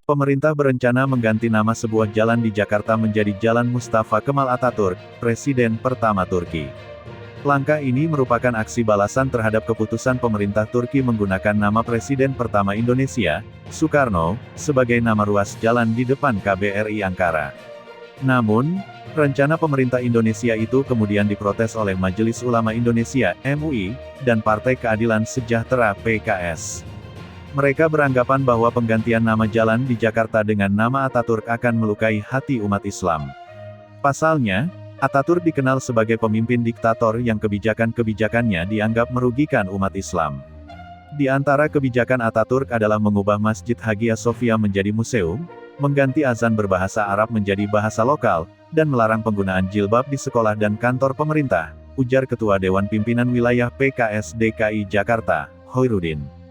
Pemerintah berencana mengganti nama sebuah jalan di Jakarta menjadi Jalan Mustafa Kemal Atatürk, Presiden pertama Turki. Langkah ini merupakan aksi balasan terhadap keputusan pemerintah Turki menggunakan nama Presiden pertama Indonesia, Soekarno, sebagai nama ruas jalan di depan KBRI Ankara. Namun, rencana pemerintah Indonesia itu kemudian diprotes oleh Majelis Ulama Indonesia, MUI, dan Partai Keadilan Sejahtera, PKS. Mereka beranggapan bahwa penggantian nama jalan di Jakarta dengan nama Atatürk akan melukai hati umat Islam. Pasalnya, Atatürk dikenal sebagai pemimpin diktator yang kebijakan-kebijakannya dianggap merugikan umat Islam. Di antara kebijakan Atatürk adalah mengubah Masjid Hagia Sophia menjadi museum, mengganti azan berbahasa Arab menjadi bahasa lokal, dan melarang penggunaan jilbab di sekolah dan kantor pemerintah, ujar Ketua Dewan Pimpinan Wilayah PKS DKI Jakarta, Hoirudin.